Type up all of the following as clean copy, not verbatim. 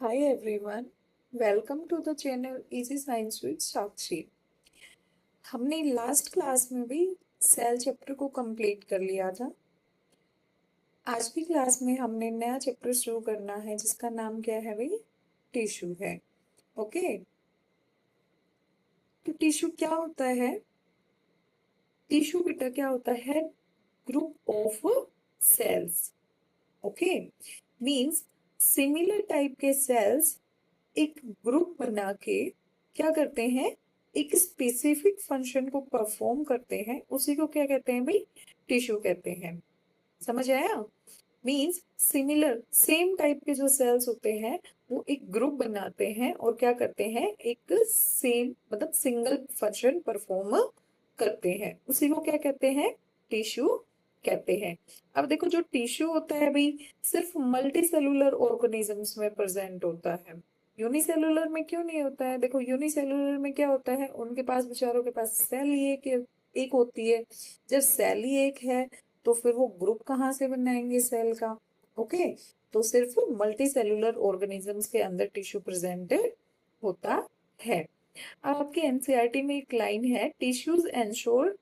Hi everyone, welcome to the channel Easy Science with साक्षी। हमने last class में भी cell chapter को complete कर लिया था। आज की क्लास में हमने नया चैप्टर शुरू करना है जिसका नाम क्या है भाई? टिश्यू है। ओके, तो टिश्यू क्या होता है? टिश्यू बेटा क्या होता है? Group of cells. Okay, means similar type के सेल्स एक ग्रुप बना के क्या करते हैं, एक स्पेसिफिक फंक्शन को परफॉर्म करते हैं, उसी को क्या कहते हैं भाई? टिश्यू कहते हैं। समझ आया? मीन्स सिमिलर सेम टाइप के जो सेल्स होते हैं वो एक ग्रुप बनाते हैं और क्या करते हैं, एक सेम मतलब सिंगल फंक्शन परफॉर्म करते हैं, उसी को क्या कहते हैं? टिश्यू कहते हैं। अब देखो, जो टिश्यू होता है भाई सिर्फ मल्टी सेलुलर ऑर्गेनिजम्स में प्रेजेंट होता है, यूनिसेलुलर में क्यों नहीं होता है? देखो, यूनिसेलुलर में क्या होता है, उनके पास बेचारों के पास सेल ही एक होती है। जब सेल ही एक है तो फिर वो ग्रुप कहाँ से बनाएंगे सेल का? ओके, तो सिर्फ मल्टी सेलुलर ऑर्गेनिजम्स के अंदर टिश्यू प्रेजेंट होता है। अब आपके एनसीईआरटी में एक लाइन है, tissues ensure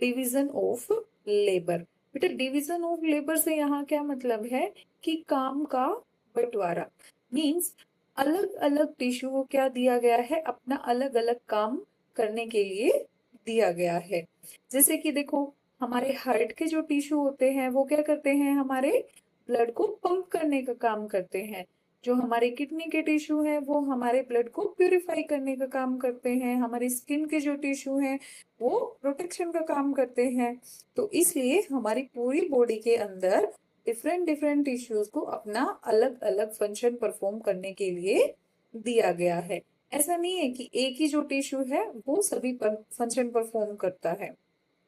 division of labour. बेटा, डिवीजन ऑफ लेबर से यहाँ क्या मतलब है कि काम का बंटवारा। मीन्स अलग अलग टिश्यू को क्या दिया गया है, अपना अलग अलग काम करने के लिए दिया गया है। जैसे कि देखो, हमारे हार्ट के जो टिश्यू होते हैं वो क्या करते हैं, हमारे ब्लड को पंप करने का काम करते हैं। जो हमारे किडनी के टिश्यू हैं वो हमारे ब्लड को प्यूरिफाई करने का काम करते हैं। हमारी स्किन के जो टिश्यू हैं वो प्रोटेक्शन का काम करते हैं। तो इसलिए हमारी पूरी बॉडी के अंदर डिफरेंट डिफरेंट टिश्यूज को अपना अलग अलग फंक्शन परफॉर्म करने के लिए दिया गया है। ऐसा नहीं है कि एक ही जो टिश्यू है वो सभी फंक्शन परफॉर्म करता है।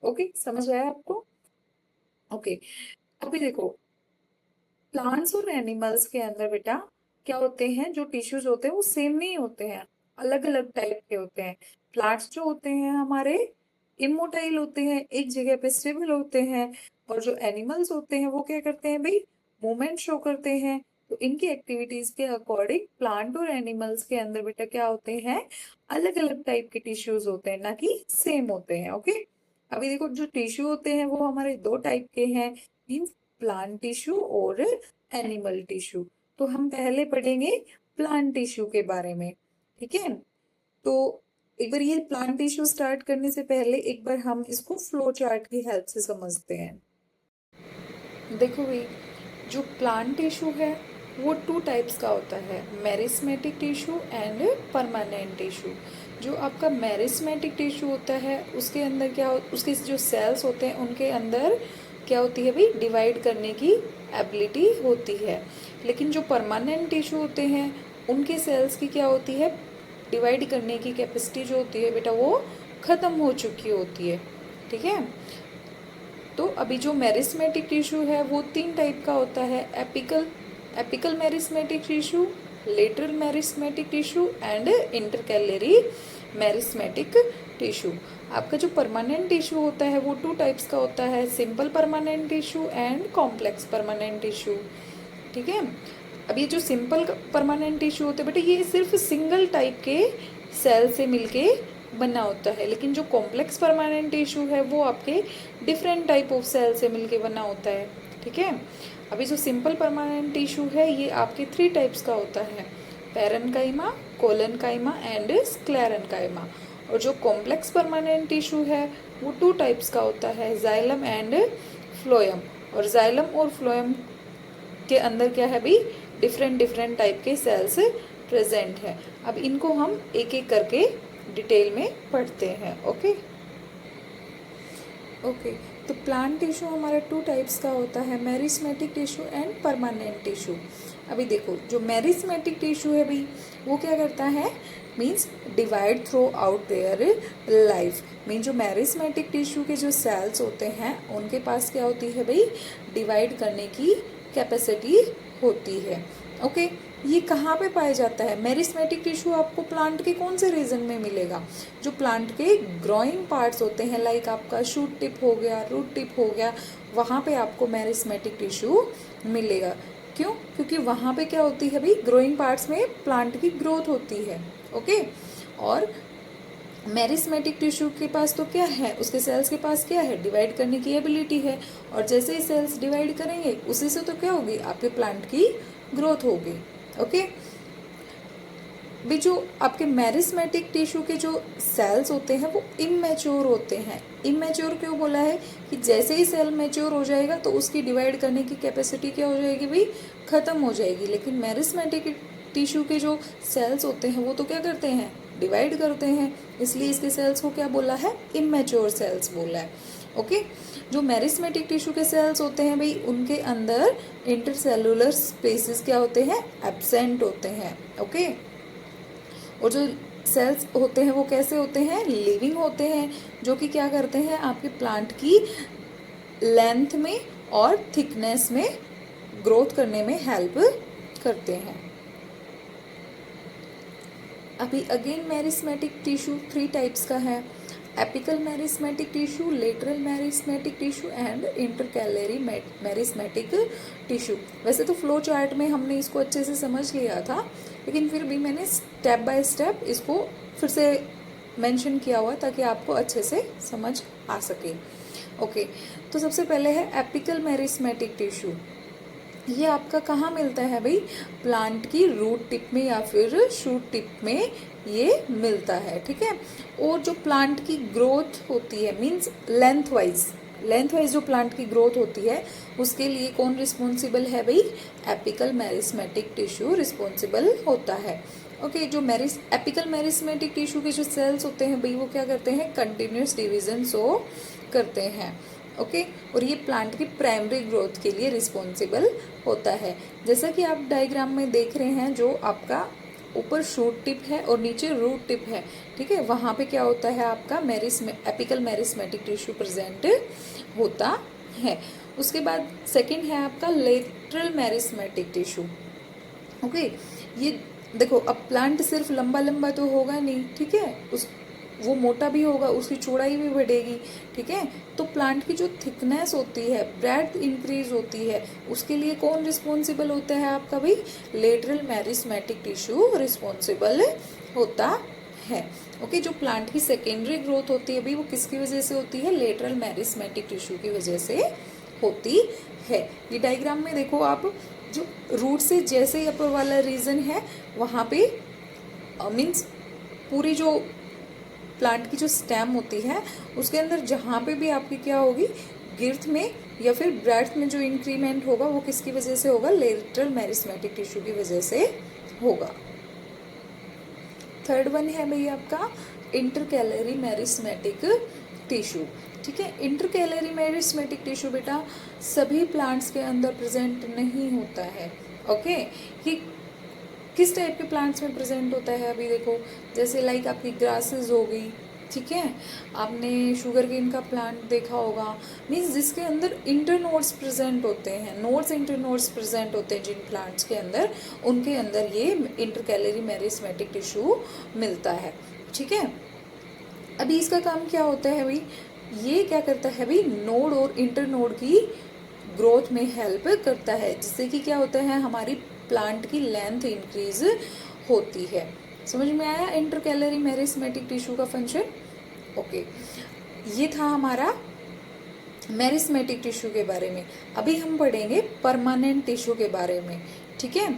ओके, समझ आया आपको? ओके, अभी देखो, प्लांट्स और एनिमल्स के अंदर बेटा क्या होते हैं, जो टिश्यूज होते हैं वो सेम नहीं होते हैं, अलग अलग टाइप के होते हैं। प्लांट्स जो होते हैं हमारे इमोटाइल होते हैं, एक जगह पे स्टेबल होते हैं। और जो एनिमल्स होते हैं वो क्या करते हैं भाई? मूवमेंट शो करते हैं। तो इनकी एक्टिविटीज के अकॉर्डिंग प्लांट और एनिमल्स के अंदर बेटा क्या होते हैं, अलग अलग टाइप के टिश्यूज होते हैं, ना कि सेम होते हैं। ओके, अभी देखो, जो टिश्यू होते हैं वो हमारे दो टाइप के हैं, मीन्स प्लांट टिश्यू और एनिमल टिश्यू। तो हम पहले पढ़ेंगे प्लांट टिश्यू के बारे में। ठीक है, तो एक बार ये प्लांट टिश्यू स्टार्ट करने से पहले एक बार हम इसको फ्लो चार्ट की हेल्प से समझते हैं। देखो भाई, जो प्लांट टिश्यू है वो टू टाइप्स का होता है, meristematic tissue and permanent tissue. जो आपका मेरिस्मेटिक टिश्यू होता है उसके अंदर क्या उसके जो सेल्स होते हैं उनके अंदर क्या होती है भाई? डिवाइड करने की एबिलिटी होती है। लेकिन जो परमानेंट टिश्यू होते हैं उनके सेल्स की क्या होती है? डिवाइड करने की कैपेसिटी जो होती है बेटा वो खत्म हो चुकी होती है। ठीक है, तो अभी जो मेरिस्मेटिक टिश्यू है वो तीन टाइप का होता है, apical apical meristematic tissue, lateral meristematic tissue and intercalary meristematic tissue. आपका जो परमानेंट टिश्यू होता है वो टू टाइप्स का होता है, simple permanent tissue and complex permanent tissue. ठीक है, अब ये जो सिंपल परमानेंट टिश्यू होते हैं बेटा ये सिर्फ सिंगल टाइप के सेल से मिलके बना होता है, लेकिन जो कॉम्प्लेक्स परमानेंट टिश्यू है वो आपके डिफरेंट टाइप ऑफ सेल से मिलके बना होता है। ठीक है, अभी जो सिंपल परमानेंट टिश्यू है ये आपके थ्री टाइप्स का होता है, पैरेन्काइमा, कोलेनकाइमा एंड स्क्लेरेन्काइमा। और जो कॉम्प्लेक्स परमानेंट टिश्यू है वो टू टाइप्स का होता है, जाइलम एंड फ्लोएम। और जाइलम और फ्लोएम के अंदर क्या है भाई? डिफरेंट डिफरेंट टाइप के सेल्स प्रेजेंट है। अब इनको हम एक एक करके डिटेल में पढ़ते हैं। ओके ओके, तो प्लांट टिश्यू हमारा टू टाइप्स का होता है, meristematic tissue and permanent tissue. अभी देखो, जो मेरिस्मेटिक टिश्यू है भाई वो क्या करता है, means divide through out their life. Mean जो मेरिस्मेटिक टिश्यू के जो सेल्स होते हैं उनके पास क्या होती है भाई? डिवाइड करने की कैपेसिटी होती है। ओके, ये कहाँ पे पाया जाता है? मेरिस्मेटिक टिश्यू आपको प्लांट के कौन से रीजन में मिलेगा? जो प्लांट के ग्रोइंग पार्ट्स होते हैं, लाइक आपका शूट टिप हो गया, रूट टिप हो गया, वहाँ पे आपको मेरिस्मेटिक टिश्यू मिलेगा। क्यों? क्योंकि वहाँ पे क्या होती है भाई, ग्रोइंग पार्ट्स में प्लांट की ग्रोथ होती है। ओके, और मेरिस्मेटिक टिश्यू के पास तो क्या है, उसके सेल्स के पास क्या है, डिवाइड करने की एबिलिटी है। और जैसे ही सेल्स डिवाइड करेंगे उसी से तो क्या होगी, आपके प्लांट की ग्रोथ होगी। ओके, भी जो आपके मेरिस्मेटिक टिश्यू के जो सेल्स होते हैं वो इमेच्योर होते हैं। इमेच्योर क्यों बोला है, कि जैसे ही सेल मैच्योर हो जाएगा तो उसकी डिवाइड करने की कैपेसिटी क्या हो जाएगी भाई, खत्म हो जाएगी। लेकिन मेरिस्मेटिक टिश्यू के जो सेल्स होते हैं वो तो क्या करते हैं, डिवाइड करते हैं, इसलिए इसके सेल्स को क्या बोला है, इमेच्योर सेल्स बोला है। ओके, जो मेरिस्मेटिक टिश्यू के सेल्स होते हैं भाई, उनके अंदर इंटरसेलुलर स्पेसेस क्या होते हैं, एब्सेंट होते हैं। ओके, और जो सेल्स होते हैं वो कैसे होते हैं, लिविंग होते हैं, जो कि क्या करते हैं, आपके प्लांट की लेंथ में और थिकनेस में ग्रोथ करने में हेल्प करते हैं। अभी अगेन मेरिस्मेटिक टिश्यू 3 टाइप्स का है, apical meristematic tissue, lateral meristematic tissue and intercalary meristematic tissue. वैसे तो फ्लो चार्ट में हमने इसको अच्छे से समझ लिया था, लेकिन फिर भी मैंने स्टेप बाय स्टेप इसको फिर से मेंशन किया हुआ ताकि आपको अच्छे से समझ आ सके। ओके, तो सबसे पहले है एपिकल मेरिस्मेटिक टिश्यू। ये आपका कहाँ मिलता है भाई, प्लांट की रूट टिप में या फिर शूट टिप में ये मिलता है। ठीक है, और जो प्लांट की ग्रोथ होती है, मीन्स लेंथ वाइज जो प्लांट की ग्रोथ होती है उसके लिए कौन रिस्पॉन्सिबल है भाई, एपिकल मेरिस्मेटिक टिश्यू रिस्पॉन्सिबल होता है। ओके, जो एपिकल मेरिस्मेटिक टिश्यू के जो सेल्स होते हैं भाई वो क्या करते हैं, कंटिन्यूस डिवीजन शो करते हैं। ओके, और ये प्लांट की प्राइमरी ग्रोथ के लिए रिस्पॉन्सिबल होता है। जैसा कि आप डायग्राम में देख रहे हैं, जो आपका ऊपर शूट टिप है और नीचे रूट टिप है, ठीक है, वहाँ पे क्या होता है, आपका एपिकल मेरिस्मेटिक टिश्यू प्रेजेंट होता है। उसके बाद सेकंड है आपका लेटरल मेरिस्मेटिक टिश्यू। ओके, ये देखो, अब प्लांट सिर्फ लंबा लंबा तो होगा नहीं, ठीक है, वो मोटा भी होगा, उसकी चौड़ाई भी बढ़ेगी। ठीक है, तो प्लांट की जो थिकनेस होती है, ब्रेड्थ इंक्रीज होती है, उसके लिए कौन रिस्पॉन्सिबल होता है आपका भाई, लेटरल मेरिस्मेटिक टिश्यू रिस्पॉन्सिबल होता है। ओके, जो प्लांट की सेकेंडरी ग्रोथ होती है भाई वो किसकी वजह से होती है, लेटरल मेरिस्मेटिक टिश्यू की वजह से होती है। ये डायग्राम में देखो आप, जो रूट से जैसे ही अपर वाला रीजन है वहाँ पे मीन्स पूरी जो प्लांट की जो स्टेम होती है उसके अंदर जहाँ पे भी आपकी क्या होगी, गिर्थ में या फिर ब्रेड्थ में जो इंक्रीमेंट होगा वो किसकी वजह से होगा, लेटरल मेरिस्मेटिक टिश्यू की वजह से होगा। थर्ड वन है भाई आपका इंटरकैलरी मेरिस्मेटिक टिश्यू। ठीक है, इंटरकैलरी मेरिस्मेटिक टिश्यू बेटा सभी प्लांट्स के अंदर प्रेजेंट नहीं होता है। ओके, ये किस टाइप के प्लांट्स में प्रेजेंट होता है, अभी देखो, जैसे लाइक आपकी ग्रासेस हो गई, ठीक है, आपने शुगर केन का प्लांट देखा होगा, मीन्स जिसके अंदर इंटरनोड्स प्रेजेंट होते हैं, नोड्स इंटरनोड्स प्रेजेंट होते हैं जिन प्लांट्स के अंदर, उनके अंदर ये इंटरकैलरी मेरिस्मेटिक टिश्यू मिलता है। ठीक है, अभी इसका काम क्या होता है भाई, ये क्या करता है भाई, नोड और इंटरनोड की ग्रोथ में हेल्प करता है, जिससे कि क्या होता है, हमारी प्लांट की लेंथ इंक्रीज होती है। समझ में आया इंटरकैलरी मेरिस्मेटिक टिश्यू का फंक्शन। ओके, ये था हमारा मेरिस्मेटिक टिश्यू के बारे में। अभी हम पढ़ेंगे परमानेंट टिश्यू के बारे में। ठीक है,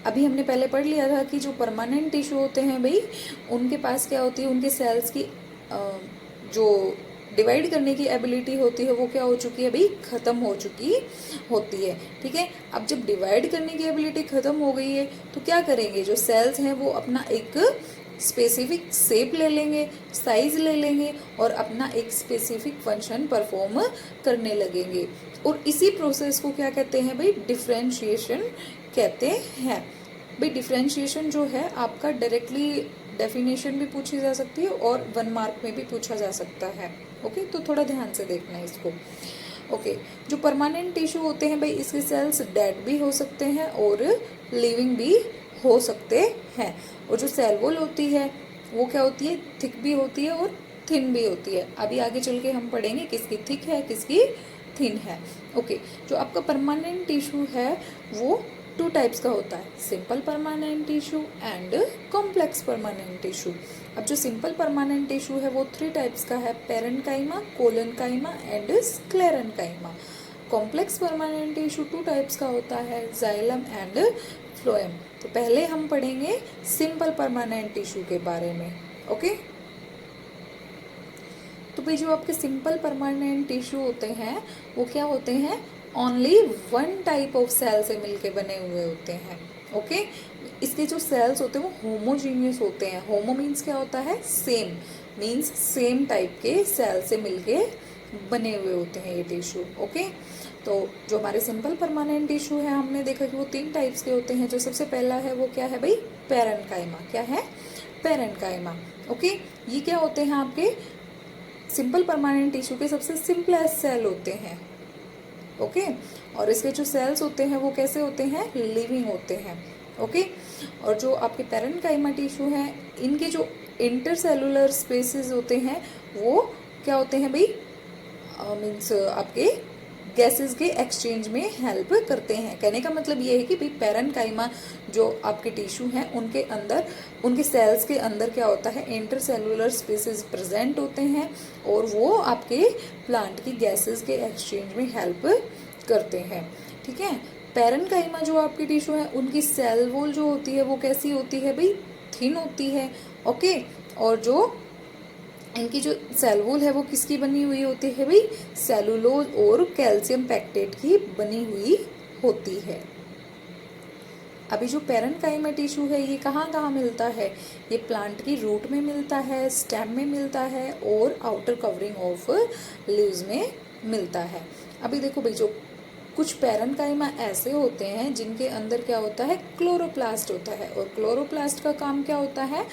अभी हमने पहले पढ़ लिया था कि जो परमानेंट टिश्यू होते हैं भाई उनके पास क्या होती है, उनके सेल्स की जो डिवाइड करने की एबिलिटी होती है वो क्या हो चुकी है भाई, खत्म हो चुकी होती है। ठीक है, अब जब डिवाइड करने की एबिलिटी खत्म हो गई है तो क्या करेंगे, जो सेल्स हैं वो अपना एक स्पेसिफिक शेप ले लेंगे, साइज ले लेंगे और अपना एक स्पेसिफिक फंक्शन परफॉर्म करने लगेंगे। और इसी प्रोसेस को क्या कहते हैं भाई, डिफरेंशिएशन कहते हैं। भाई डिफरेंशिएशन जो है आपका डायरेक्टली डेफिनेशन भी पूछी जा सकती है और 1 मार्क में भी पूछा जा सकता है। ओके, तो थोड़ा ध्यान से देखना है इसको। ओके, जो परमानेंट टिश्यू होते हैं भाई इसके सेल्स डेड भी हो सकते हैं और लिविंग भी हो सकते हैं। और जो सेल वॉल होती है वो क्या होती है, थिक भी होती है और थिन भी होती है। अभी आगे चल के हम पढ़ेंगे किसकी थिक है किसकी थिन है। ओके, जो आपका परमानेंट टिश्यू है वो टू टाइप्स का होता है, simple permanent tissue and complex permanent tissue. अब जो सिंपल परमानेंट टिश्यू है वो 3 टाइप्स का है, parenchyma, collenchyma and sclerenchyma. Complex permanent tissue 2 types का होता है, जाइलम एंड फ्लोएम। तो पहले हम पढ़ेंगे सिंपल परमानेंट टिश्यू के बारे में। ओके, तो भाई जो आपके सिंपल परमानेंट टिश्यू होते हैं वो क्या होते हैं, ओनली 1 टाइप ऑफ सेल से मिलके बने हुए होते हैं। ओके, इसके जो सेल्स होते हैं वो होमोजीनियस होते हैं। होमो मीन्स क्या होता है, सेम, मीन्स सेम टाइप के सेल से मिलके बने हुए होते हैं ये टिश्यू। ओके, तो जो हमारे सिंपल परमानेंट टिश्यू है हमने देखा कि वो 3 टाइप्स के होते हैं। जो सबसे पहला है वो क्या है भाई, पेरेन्काइमा। क्या है, पेरेन्काइमा। ओके, ये क्या होते हैं आपके सिंपल परमानेंट टिश्यू के सबसे सिंपलेस्ट सेल होते हैं। ओके, और इसके जो सेल्स होते हैं वो कैसे होते हैं, लिविंग होते हैं। ओके, और जो आपके पेरेन्काइमा टिश्यू हैं इनके जो इंटरसेलुलर स्पेसेस होते हैं वो क्या होते हैं भाई, मीन्स आपके गैसेस के एक्सचेंज में हेल्प करते हैं। कहने का मतलब ये है कि भाई पेरेन्काइमा जो आपके टिश्यू हैं उनके अंदर, उनके सेल्स के अंदर क्या होता है, इंटरसेलुलर स्पेसेस प्रेजेंट होते हैं और वो आपके प्लांट की गैसेस के एक्सचेंज में हेल्प करते हैं। ठीक है, पेरेन्काइमा जो आपके टिश्यू है उनकी सेल वॉल जो होती है वो कैसी होती है भाई, थिन होती है। ओके, और जो इनकी जो सेल वॉल है वो किसकी बनी हुई होती है भाई, सेलुलोज और कैल्शियम पैक्टेट की बनी हुई होती है। अभी जो पेरेन्काइमा टिश्यू है ये कहाँ कहाँ मिलता है, ये प्लांट की रूट में मिलता है, स्टेम में मिलता है और आउटर कवरिंग ऑफ लीव्स में मिलता है। अभी देखो भाई जो कुछ पेरेन्काइमा ऐसे होते हैं जिनके अंदर क्या होता है, क्लोरोप्लास्ट होता है, और क्लोरोप्लास्ट का काम क्या होता है,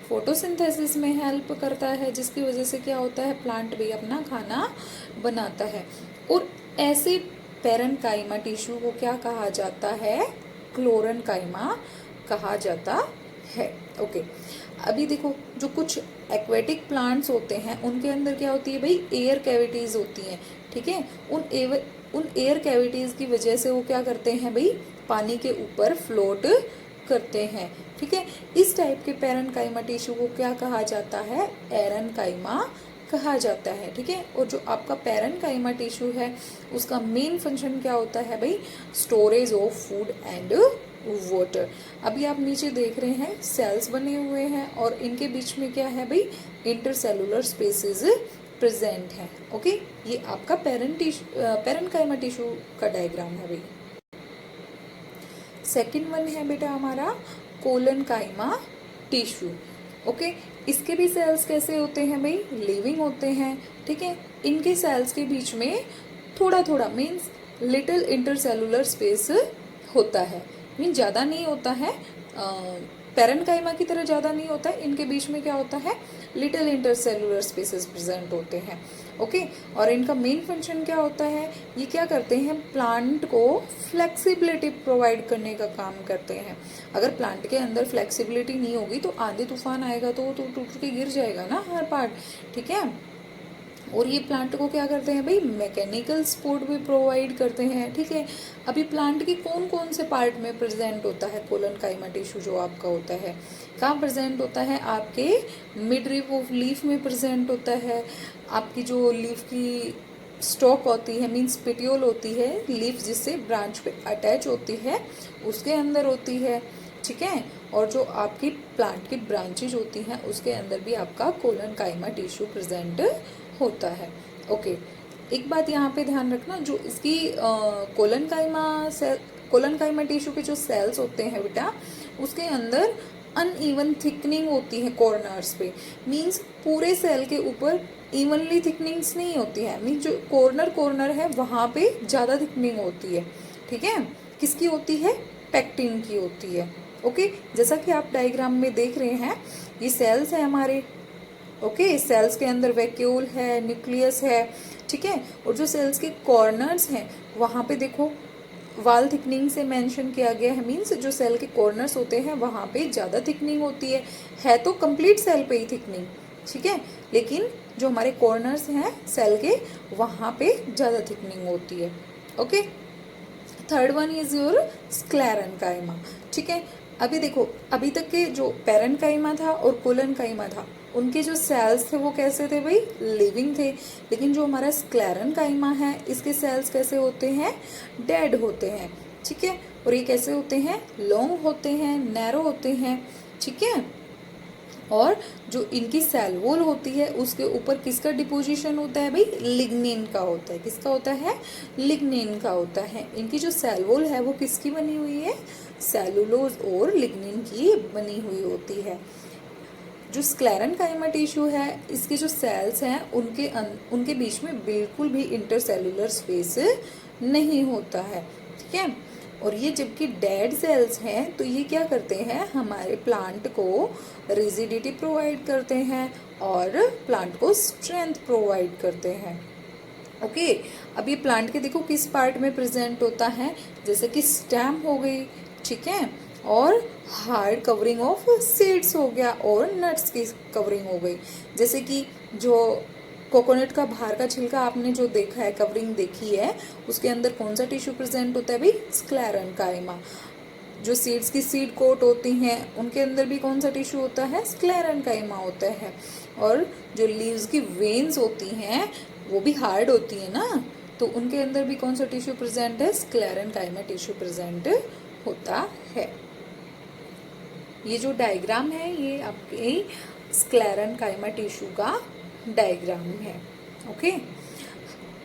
फोटोसिंथेसिस में हेल्प करता है, जिसकी वजह से क्या होता है, प्लांट भी अपना खाना बनाता है। और ऐसे पेरेन्काइमा टिश्यू को क्या कहा जाता है, क्लोरेन्काइमा कहा जाता है। ओके, अभी देखो जो कुछ एक्वेटिक प्लांट्स होते हैं उनके अंदर क्या होती है भाई, एयर कैविटीज होती हैं। ठीक है, उन एयर कैविटीज की वजह से वो क्या करते हैं भाई, पानी के ऊपर फ्लोट करते हैं। ठीक है, इस टाइप के पेरेन्काइमा टिश्यू को क्या कहा जाता है, एरेन्काइमा कहा जाता है। ठीक है, और जो आपका पेरेन्काइमा टिश्यू है उसका मेन फंक्शन क्या होता है भाई, storage of food and water. अभी आप नीचे देख रहे हैं सेल्स बने हुए हैं और इनके बीच में क्या है भाई, इंटरसेलुलर स्पेसेस प्रेजेंट है। ओके, ये आपका पेरेन्काइमा टिश्यू का डायग्राम है भाई। सेकंड वन है बेटा हमारा कोलेनकाइमा टिश्यू। ओके, इसके भी सेल्स कैसे होते हैं भाई, लिविंग होते हैं। ठीक है, इनके सेल्स के बीच में थोड़ा थोड़ा मीन्स लिटिल इंटरसेलुलर स्पेस होता है, मीन्स ज़्यादा नहीं होता है, पेरेन्काइमा की तरह ज़्यादा नहीं होता है। इनके बीच में क्या होता है, लिटिल इंटरसेलुलर स्पेसेस प्रेजेंट होते हैं। ओके, और इनका मेन फंक्शन क्या होता है, ये क्या करते हैं, प्लांट को फ्लेक्सिबिलिटी प्रोवाइड करने का काम करते हैं। अगर प्लांट के अंदर फ्लेक्सिबिलिटी नहीं होगी तो आंधी तूफान आएगा तो वो टूट के गिर जाएगा ना हर पार्ट। ठीक है, और ये प्लांट को क्या करते हैं भाई, मैकेनिकल सपोर्ट भी प्रोवाइड करते हैं। ठीक है, अभी प्लांट के कौन कौन से पार्ट में प्रेजेंट होता है कोलेनकाइमा टिश्यू जो आपका होता है, कहाँ प्रेजेंट होता है, आपके मिड रिप ऑफ लीफ में प्रेजेंट होता है। आपकी जो लीफ की स्टॉक होती है मीन्स पेटियोल होती है, लीफ जिससे ब्रांच पे अटैच होती है उसके अंदर होती है। ठीक है, और जो आपकी प्लांट की ब्रांचेज होती हैं उसके अंदर भी आपका कोलेनकाइमा टिश्यू प्रेजेंट होता है। ओके, एक बात यहाँ पे ध्यान रखना, जो इसकी कोलेनकाइमा टिश्यू के जो सेल्स होते हैं बेटा उसके अंदर अनइवन थिकनिंग होती है कॉर्नर्स पे, मींस पूरे सेल के ऊपर इवनली थिकनिंग्स नहीं होती है, मीन्स जो कॉर्नर है वहाँ पे ज़्यादा थिकनिंग होती है। ठीक है, किसकी होती है, पेक्टिन की होती है। ओके, जैसा कि आप डायग्राम में देख रहे हैं ये सेल्स है हमारे। ओके, सेल्स के अंदर वैक्यूल है, न्यूक्लियस है। ठीक है, और जो सेल्स के कॉर्नर्स हैं वहाँ पे देखो वाल थिकनिंग से मेंशन किया गया है, मीन्स जो सेल के कॉर्नर्स होते हैं वहाँ पे ज़्यादा थिकनिंग होती है तो कंप्लीट सेल पे ही थिकनिंग। ठीक है, लेकिन जो हमारे कॉर्नर्स हैं सेल के, वहाँ पे ज़्यादा थिकनिंग होती है। Okay, third one is your sclerenchyma. ठीक है, अभी देखो, अभी तक के जो पेरेन्काइमा था और कोलेन्काइमा था, उनके जो सेल्स थे वो कैसे थे भाई, लिविंग थे। लेकिन जो हमारा स्क्लेरेन्काइमा है, इसके सेल्स कैसे होते हैं, डेड होते हैं। ठीक है, और ये कैसे होते हैं, लॉन्ग होते हैं, नैरो होते हैं। ठीक है, और जो इनकी सेल वॉल होती है उसके ऊपर किसका डिपोजिशन होता है भाई, लिग्निन का होता है। किसका होता है, लिग्निन का होता है। इनकी जो सेल वॉल है वो किसकी बनी हुई है, सेलुलोज और लिग्निन की बनी हुई होती है। जो स्क्लेरेन्काइमा टिश्यू है, इसके जो सेल्स हैं उनके बीच में बिल्कुल भी इंटरसेलुलर स्पेस नहीं होता है। ठीक है, और ये जबकि डेड सेल्स हैं तो ये क्या करते हैं, हमारे प्लांट को रिजिडिटी प्रोवाइड करते हैं और प्लांट को स्ट्रेंथ प्रोवाइड करते हैं। ओके, अब ये प्लांट के देखो किस पार्ट में प्रेजेंट होता है, जैसे कि स्टेम हो गई, ठीक है, और हार्ड कवरिंग ऑफ सीड्स हो गया, और नट्स की कवरिंग हो गई। जैसे कि जो कोकोनट का बाहर का छिलका आपने जो देखा है, कवरिंग देखी है, उसके अंदर कौन सा टिश्यू प्रेजेंट होता है भाई, स्क्लेरेन्काइमा। जो सीड्स की सीड कोट होती हैं उनके अंदर भी कौन सा टिश्यू होता है, स्क्लेरेन्काइमा होता है। और जो लीव्स की वेन्स होती हैं वो भी हार्ड होती है ना, तो उनके अंदर भी कौन सा टिश्यू प्रेजेंट है, स्क्लेरेन्काइमा टिश्यू प्रेजेंट होता है। ये जो डायग्राम है ये आपके स्क्लेरेन्काइमा टिश्यू का डायग्राम है। ओके,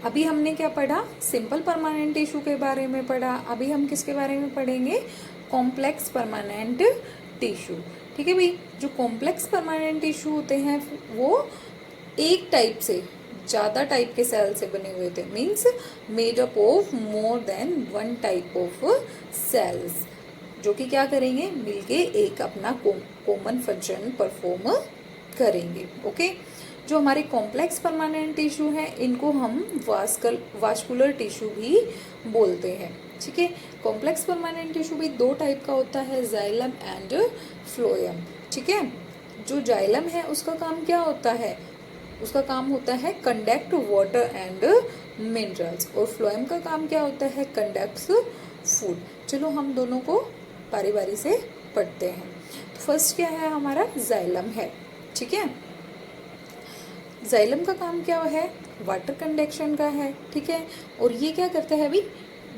अभी हमने क्या पढ़ा, सिंपल परमानेंट टिश्यू के बारे में पढ़ा। अभी हम किसके बारे में पढ़ेंगे, कॉम्प्लेक्स परमानेंट टिश्यू। ठीक है भाई, जो कॉम्प्लेक्स परमानेंट टिश्यू होते हैं वो एक टाइप से ज़्यादा टाइप के सेल से बने हुए थे, means made up of more than one type of cells, जो कि क्या करेंगे, मिलके एक अपना कॉमन फंक्शन परफॉर्म करेंगे। ओके, जो हमारे कॉम्प्लेक्स परमानेंट टिश्यू हैं इनको हम वास्कुलर टिश्यू भी बोलते हैं। ठीक है, कॉम्प्लेक्स परमानेंट टिश्यू भी दो टाइप का होता है, जाइलम एंड फ्लोएम। ठीक है, जो जाइलम है उसका काम क्या होता है, उसका काम होता है कंडक्ट वाटर एंड मिनरल्स, और फ्लोएम का काम क्या होता है, कंडक्ट्स फूड। चलो हम दोनों को बारी बारी से पढ़ते हैं। तो फर्स्ट क्या है, हमारा जाइलम है। ठीक है, जाइलम का काम क्या है, वाटर कंडक्शन का है। ठीक है, और ये क्या करता है भाई,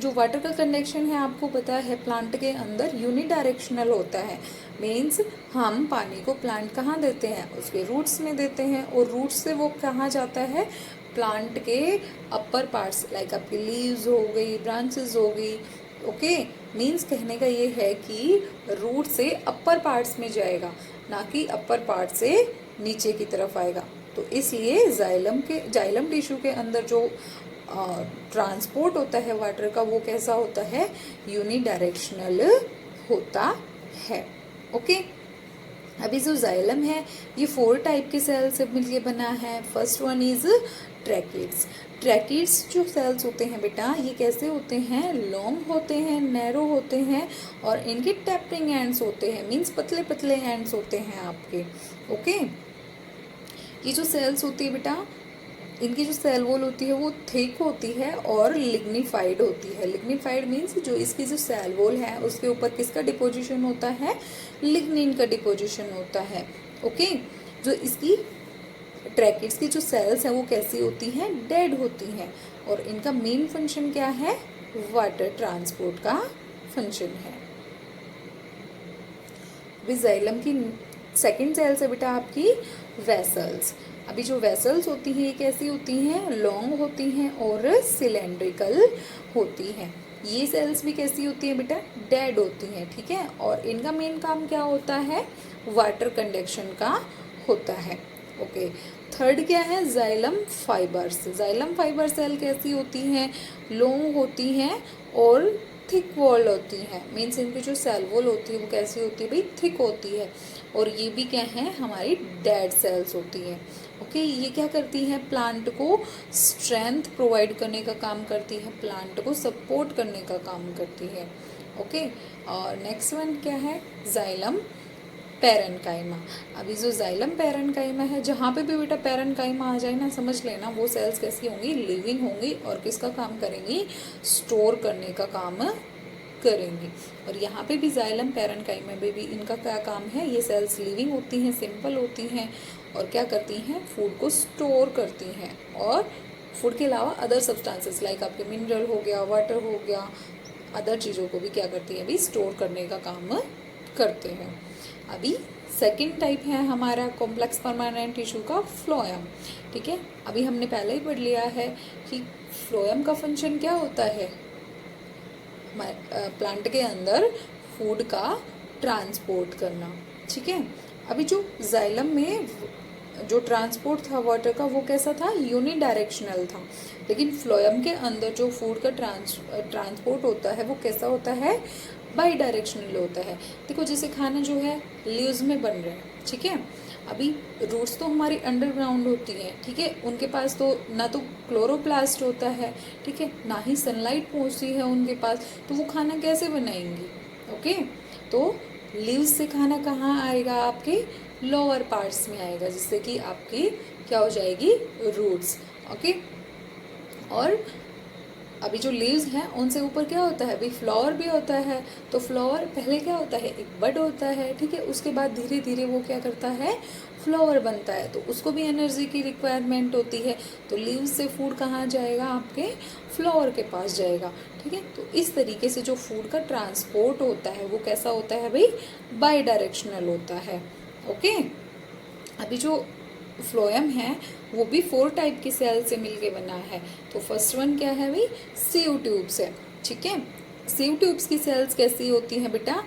जो वाटर का कंडक्शन है आपको पता है प्लांट के अंदर यूनिडायरेक्शनल होता है। मीन्स हम पानी को प्लांट कहाँ देते हैं, उसके रूट्स में देते हैं, और रूट्स से वो कहाँ जाता है, प्लांट के अपर पार्ट्स, लाइक आपकी लीव्स हो गई, ब्रांचेस हो गई। ओके, मीन्स कहने का ये है कि रूट से अपर पार्ट्स में जाएगा, ना कि अपर पार्ट से नीचे की तरफ आएगा। तो इसलिए जाइलम टिश्यू के अंदर जो ट्रांसपोर्ट होता है वाटर का, वो कैसा होता है, यूनिडायरेक्शनल होता है। ओके, अभी जो जाइलम है ये 4 टाइप के सेल से मिलकर बना है। First one is tracheids. Tracheids जो सेल्स होते हैं बेटा, ये कैसे होते हैं, लॉन्ग होते हैं, नैरो होते हैं, और इनके टैपिंग एंड्स होते हैं, मीन्स पतले पतले एंड्स होते हैं आपके। ओके, ये जो सेल्स होती है बेटा, इनकी जो सेल वॉल होती है वो थिक होती है और लिग्निफाइड होती है। लिग्निफाइड मीन्स जो इसकी जो सेल वॉल है उसके ऊपर किसका डिपोजिशन होता है, लिग्निन का डिपोजिशन होता है। ओके, जो इसकी ट्रैकिड्स की जो सेल्स हैं वो कैसी होती हैं, डेड होती हैं, और इनका मेन फंक्शन क्या है, वाटर ट्रांसपोर्ट का फंक्शन है। जाइलम की सेकेंड सेल्स है बेटा आपकी वेसल्स। अभी जो वेसल्स होती हैं ये कैसी होती हैं, लॉन्ग होती हैं और सिलेंड्रिकल होती हैं। ये सेल्स भी कैसी होती हैं बेटा, डेड होती हैं। ठीक है, और इनका मेन काम क्या होता है, वाटर कंडक्शन का होता है। ओके, थर्ड क्या है, xylem fibres. Xylem fibre cell कैसी होती हैं, लॉन्ग होती हैं और थिक वॉल होती हैं। मीन्स इनकी जो सेल वॉल होती है वो कैसी होती है भाई, थिक होती है, और ये भी क्या है, हमारी डेड सेल्स होती हैं। ओके, ये क्या करती हैं, प्लांट को स्ट्रेंथ प्रोवाइड करने का काम करती है, प्लांट को सपोर्ट करने का काम करती है। ओके, और नेक्स्ट वन क्या है, जाइलम पैरेन्काइमा। अभी जो जाइलम पैरेन्काइमा है, जहाँ पे भी बेटा पैरेन्काइमा आ जाए ना, समझ लेना वो सेल्स कैसी होंगी, लिविंग होंगी और किसका काम करेंगी, स्टोर करने का काम करेंगी। और यहाँ पे भी जाइलम पैरेन्काइमा में भी इनका क्या काम है, ये सेल्स लिविंग होती हैं, सिंपल होती हैं और क्या करती हैं, फूड को स्टोर करती हैं और फूड के अलावा अदर सब्सटेंसेस लाइक आपके मिनरल हो गया, वाटर हो गया, अदर चीज़ों को भी क्या करती है, अभी स्टोर करने का काम करते हैं। अभी सेकंड टाइप है हमारा कॉम्प्लेक्स परमानेंट टिश्यू का, फ्लोएम। ठीक है, अभी हमने पहले ही पढ़ लिया है कि फ्लोएम का फंक्शन क्या होता है, प्लांट के अंदर फूड का ट्रांसपोर्ट करना। ठीक है, अभी जो जाइलम में जो ट्रांसपोर्ट था वाटर का वो कैसा था, यूनिडायरेक्शनल था, लेकिन फ्लोएम के अंदर जो फूड का ट्रांसपोर्ट होता है वो कैसा होता है, बाई डायरेक्शनल होता है। देखो जैसे खाना जो है लीव्स में बन रहा है, ठीक है, अभी रूट्स तो हमारी अंडरग्राउंड होती हैं, ठीक है, उनके पास तो ना तो क्लोरोप्लास्ट होता है, ठीक है, ना ही सनलाइट पहुंचती है उनके पास, तो वो खाना कैसे बनाएंगी। ओके, तो लीव्स से खाना कहाँ आएगा, आपके लोअर पार्ट्स में आएगा, जिससे कि आपकी क्या हो जाएगी, रूट्स। ओके, और अभी जो लीव्स हैं उनसे ऊपर क्या होता है, अभी फ्लावर भी होता है, तो फ्लावर पहले क्या होता है, एक बड होता है, ठीक है, उसके बाद धीरे धीरे वो क्या करता है, फ्लावर बनता है, तो उसको भी एनर्जी की रिक्वायरमेंट होती है, तो लीव्स से फूड कहाँ जाएगा, आपके फ्लावर के पास जाएगा। ठीक है, तो इस तरीके से जो फूड का ट्रांसपोर्ट होता है वो कैसा होता है भाई, बाई डायरेक्शनल होता है। ओके, अभी जो फ्लोएम है वो भी 4 टाइप की सेल से मिलके बना है। तो फर्स्ट वन क्या है भाई, सीव ट्यूब्स है। ठीक है, सीव ट्यूब्स की सेल्स कैसी होती हैं बेटा,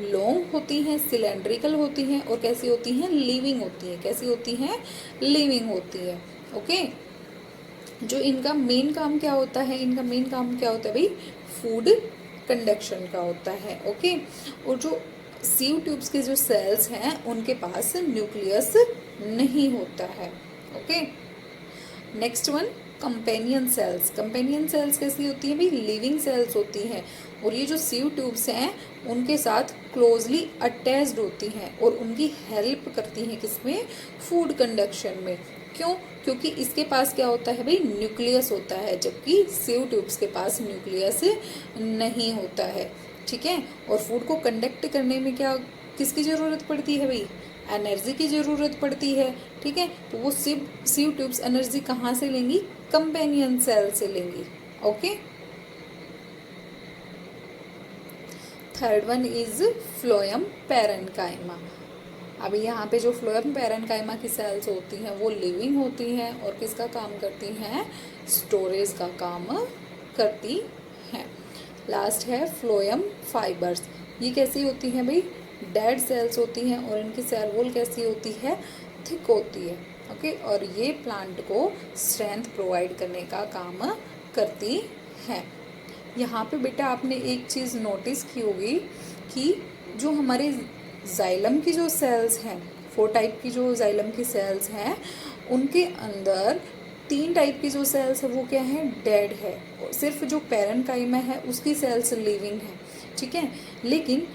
लॉन्ग होती हैं, सिलेंड्रिकल होती हैं और कैसी होती हैं, लिविंग होती हैं। कैसी होती हैं, लिविंग होती है। ओके, जो इनका मेन काम क्या होता है, इनका मेन काम क्या होता है भाई, फूड कंडक्शन का होता है। ओके, और जो सीव ट्यूब्स के जो सेल्स हैं उनके पास न्यूक्लियस नहीं होता है। Okay, next one, companion cells. Companion cells कैसी होती हैं भाई, लिविंग सेल्स होती हैं और ये जो सीव ट्यूब्स हैं उनके साथ क्लोजली अटैच्ड होती हैं और उनकी हेल्प करती हैं किसमें, फूड कंडक्शन में। क्यों, क्योंकि इसके पास क्या होता है भाई, न्यूक्लियस होता है, जबकि सीव ट्यूब्स के पास न्यूक्लियस नहीं होता है। ठीक है, और फूड को कंडक्ट करने में क्या किसकी ज़रूरत पड़ती है भाई, एनर्जी की ज़रूरत पड़ती है। ठीक है, तो वो सीव ट्यूब्स एनर्जी कहाँ से लेंगी, कंपेनियन सेल से लेंगी। Okay, third one is phloem parenchyma. अभी यहाँ पे जो फ्लोएम पैरेन्काइमा की सेल्स होती हैं वो लिविंग होती हैं और किसका काम करती हैं, स्टोरेज का काम करती हैं। लास्ट है फ्लोएम फाइबर्स। ये कैसी होती हैं भाई, डेड सेल्स होती हैं और इनकी सेल वॉल कैसी होती है, थिक होती है। ओके, और ये प्लांट को स्ट्रेंथ प्रोवाइड करने का काम करती हैं। यहाँ पे बेटा आपने एक चीज़ नोटिस की होगी कि जो हमारे जाइलम की जो सेल्स हैं, 4 टाइप की जो जाइलम की सेल्स हैं, उनके अंदर 3 टाइप की जो सेल्स है वो क्या है, डेड है। सिर्फ जो पैरेन्काइमा है उसकी सेल्स लिविंग है। ठीक है, लेकिन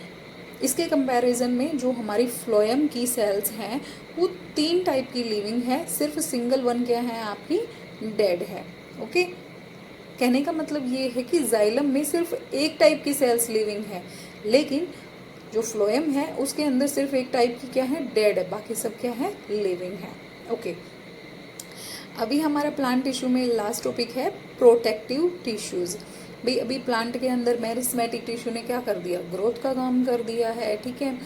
इसके कंपैरिजन में जो हमारी फ्लोएम की सेल्स हैं वो 3 टाइप की लिविंग है, सिर्फ सिंगल वन क्या है, आपकी डेड है। ओके, कहने का मतलब ये है कि जाइलम में सिर्फ एक टाइप की सेल्स लिविंग है, लेकिन जो फ्लोएम है उसके अंदर सिर्फ एक टाइप की क्या है, डेड है, बाकी सब क्या है, लिविंग है। ओके, अभी हमारा प्लांट टिश्यू में लास्ट टॉपिक है प्रोटेक्टिव टिश्यूज। भाई अभी प्लांट के अंदर मेरिस्मेटिक टिश्यू ने क्या कर दिया, ग्रोथ का काम कर दिया है। ठीक है,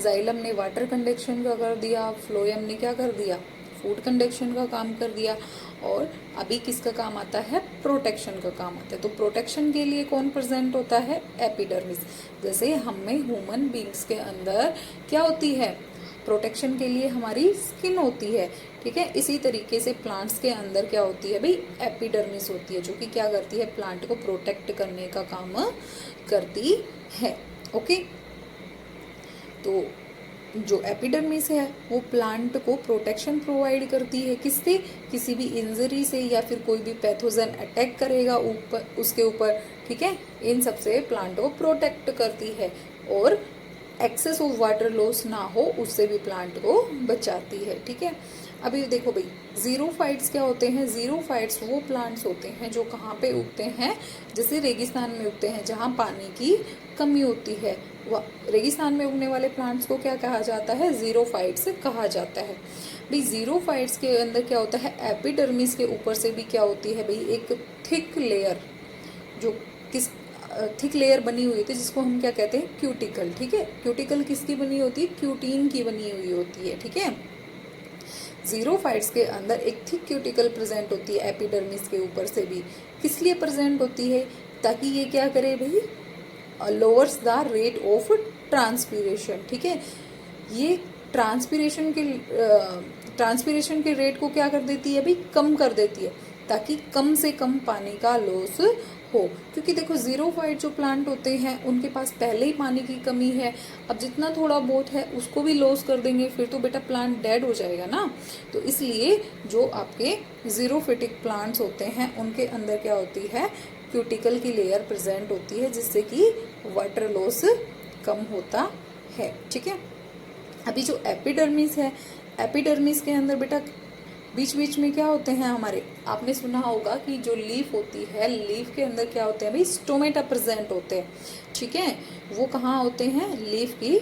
जाइलम ने वाटर कंडक्शन का कर दिया, फ्लोएम ने क्या कर दिया, फूड कंडक्शन का काम कर दिया, और अभी किसका काम आता है, प्रोटेक्शन का काम आता है। तो प्रोटेक्शन के लिए कौन प्रेजेंट होता है, एपिडर्मिस। जैसे हमें ह्यूमन बींग्स के अंदर क्या होती है, प्रोटेक्शन के लिए हमारी स्किन होती है। ठीक है, इसी तरीके से प्लांट्स के अंदर क्या होती है भाई, एपिडर्मिस होती है, जो कि क्या करती है, प्लांट को प्रोटेक्ट करने का काम करती है। ओके, तो जो एपिडर्मिस है वो प्लांट को प्रोटेक्शन प्रोवाइड करती है, किससे, किसी भी इंजरी से या फिर कोई भी पैथोजन अटैक करेगा ऊपर उसके ऊपर। ठीक है, इन सब से प्लांट को प्रोटेक्ट करती है। और एक्सेस ऑफ वाटर लॉस ना हो उससे भी प्लांट को बचाती है। ठीक है, अभी देखो भाई, जीरोफाइट्स क्या होते हैं? जीरोफाइट्स वो प्लांट्स होते हैं जो कहाँ पे उगते हैं, जैसे रेगिस्तान में उगते हैं जहाँ पानी की कमी होती है। रेगिस्तान में उगने वाले प्लांट्स को क्या कहा जाता है? जीरोफाइट्स कहा जाता है। भाई जीरोफाइट्स के अंदर क्या होता है? एपिडर्मिस के ऊपर से भी क्या होती है भाई, एक थिक लेयर, जो किस थिक लेयर बनी हुई होती है जिसको हम क्या कहते हैं? क्यूटिकल। ठीक है, क्यूटिकल किसकी बनी होती है? क्यूटीन की बनी हुई होती है। ठीक है, जीरोफाइट्स के अंदर एक थिक क्यूटिकल प्रेजेंट होती है एपिडर्मिस के ऊपर से भी। किस लिए प्रेजेंट होती है? ताकि ये क्या करे भाई, lowers the rate of transpiration. ठीक है, ये ट्रांसपीरेशन के रेट को क्या कर देती है भाई? कम कर देती है, ताकि कम से कम पानी का लॉस हो। क्योंकि देखो जीरोफाइट जो प्लांट होते हैं उनके पास पहले ही पानी की कमी है, अब जितना थोड़ा बहुत है उसको भी लॉस कर देंगे फिर तो बेटा प्लांट डेड हो जाएगा ना। तो इसलिए जो आपके जीरोफिटिक प्लांट्स होते हैं उनके अंदर क्या होती है? क्यूटिकल की लेयर प्रेजेंट होती है जिससे कि वाटर लॉस कम होता है। ठीक है, अभी जो एपिडर्मिस है, एपिडर्मिस के अंदर बेटा बीच बीच में क्या होते हैं हमारे, आपने सुना होगा कि जो लीफ होती है, लीफ के अंदर क्या होते हैं भाई? स्टोमेटा प्रेजेंट होते हैं। ठीक है, वो कहाँ होते हैं? लीफ की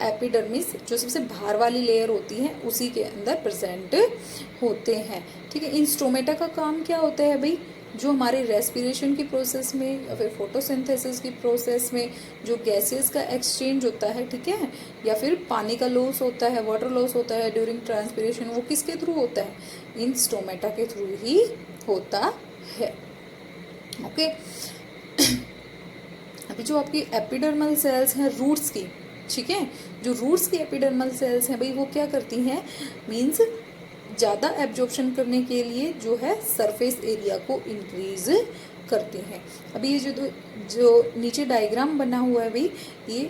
एपिडर्मिस जो सबसे बाहर वाली लेयर होती है उसी के अंदर प्रेजेंट होते हैं। ठीक है, इन स्टोमेटा का काम क्या होता है भाई? जो हमारे रेस्पिरेशन की प्रोसेस में या फिर फोटोसिंथेसिस की प्रोसेस में जो गैसेस का एक्सचेंज होता है, ठीक है, या फिर पानी का लॉस होता है, वाटर लॉस होता है ड्यूरिंग ट्रांसपिरेशन, वो किसके थ्रू होता है? इन स्टोमेटा के थ्रू ही होता है। ओके, अभी जो आपकी एपिडर्मल सेल्स हैं रूट्स की, ठीक है, जो रूट्स की एपिडर्मल सेल्स हैं भाई वो क्या करती हैं? मीन्स ज़्यादा एब्जॉर्प्शन करने के लिए जो है सरफेस एरिया को इंक्रीज करती हैं। अभी ये जो नीचे डायग्राम बना हुआ है भाई, ये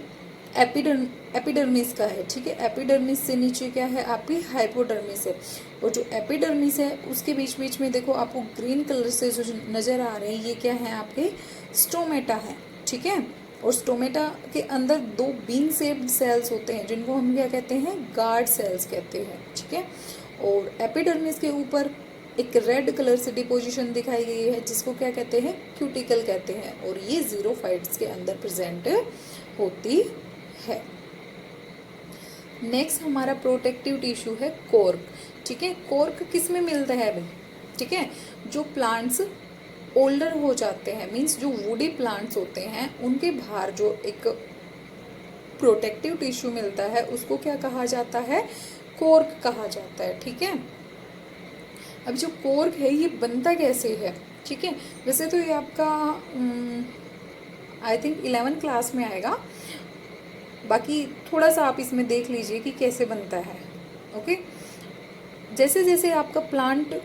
एपिडर्मिस का है। ठीक है, एपिडर्मिस से नीचे क्या है? आपकी हाइपोडर्मिस है। और जो एपिडर्मिस है उसके बीच बीच में देखो आपको ग्रीन कलर से जो नज़र आ रहे हैं ये क्या है? आपके स्टोमेटा है। ठीक है, और स्टोमेटा के अंदर दो बीन शेप्ड सेल्स होते हैं जिनको हम क्या कहते हैं? गार्ड सेल्स कहते हैं। ठीक है, और एपिडर्मिस के ऊपर एक रेड कलर से डिपोजिशन दिखाई गई है जिसको क्या कहते हैं? क्यूटिकल कहते हैं, और ये जीरोफाइट्स के अंदर प्रेजेंट होती है। नेक्स्ट हमारा प्रोटेक्टिव टिश्यू है कोर्क। ठीक है, कोर्क किस में मिलता है भाई? ठीक है, जो प्लांट्स ओल्डर हो जाते हैं, मीन्स जो वुडी प्लांट्स होते हैं उनके बाहर जो एक प्रोटेक्टिव टिश्यू मिलता है उसको क्या कहा जाता है? कोर्क कहा जाता है। ठीक है, अब जो कोर्क है ये बनता कैसे है? ठीक है, वैसे तो ये आपका आई थिंक 11th क्लास में आएगा, बाकी थोड़ा सा आप इसमें देख लीजिए कि कैसे बनता है। ओके, जैसे जैसे आपका प्लांट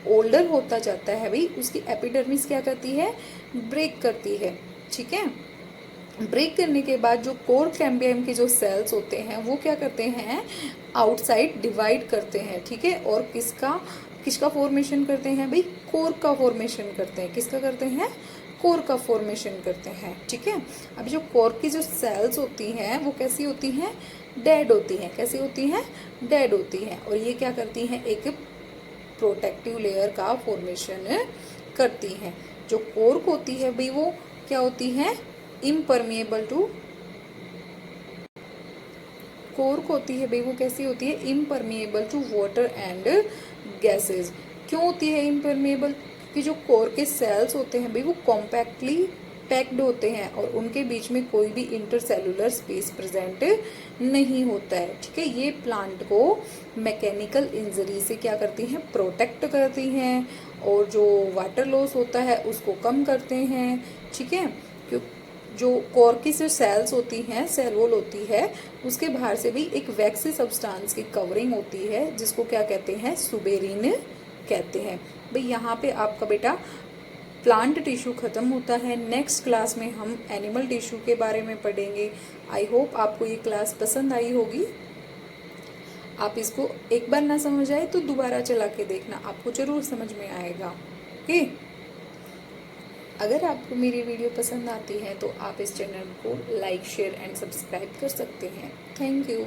ओल्डर होता जाता है भाई उसकी एपिडर्मिस क्या करती है? ब्रेक करती है। ठीक है, ब्रेक करने के बाद जो कोर कैम्बियम के जो सेल्स होते हैं वो क्या करते हैं? आउटसाइड डिवाइड करते हैं। ठीक है, और किसका फॉर्मेशन करते हैं भाई? कोर का फॉर्मेशन करते हैं। किसका करते हैं? कोर का फॉर्मेशन करते हैं। ठीक है, अब जो कोर की जो सेल्स होती हैं वो कैसी होती हैं? डेड होती हैं। कैसी होती हैं? डेड होती हैं, और ये क्या करती हैं? एक प्रोटेक्टिव लेयर का फॉर्मेशन करती हैं। जो कोर्क होती है भाई वो क्या होती है? इम्परमिएबल टू, कोर्क होती है भाई वो कैसी होती है? Impermeable to water and gases. क्यों होती है इम्परमिएबल? कि जो कोर के सेल्स होते हैं भाई वो कॉम्पैक्टली पैक्ड होते हैं और उनके बीच में कोई भी इंटरसेलुलर स्पेस प्रेजेंट नहीं होता है। ठीक है, ये प्लांट को मैकेनिकल इंजरी से क्या करती हैं? प्रोटेक्ट करती हैं, और जो वाटर लॉस होता है उसको कम करते हैं। ठीक है, क्यों? जो कोर की जो सेल्स होती हैं, सेल वॉल होती है, उसके बाहर से भी एक वैक्सी सब्सटेंस की कवरिंग होती है जिसको क्या कहते हैं? सुबेरिन कहते हैं। भाई यहाँ पे आपका बेटा प्लांट टिश्यू खत्म होता है। नेक्स्ट क्लास में हम एनिमल टिश्यू के बारे में पढ़ेंगे। आई होप आपको ये क्लास पसंद आई होगी। आप इसको एक बार ना समझ आए तो दोबारा चला के देखना, आपको जरूर समझ में आएगा। ओके। अगर आपको मेरी वीडियो पसंद आती है तो आप इस चैनल को लाइक शेयर एंड सब्सक्राइब कर सकते हैं। Thank you.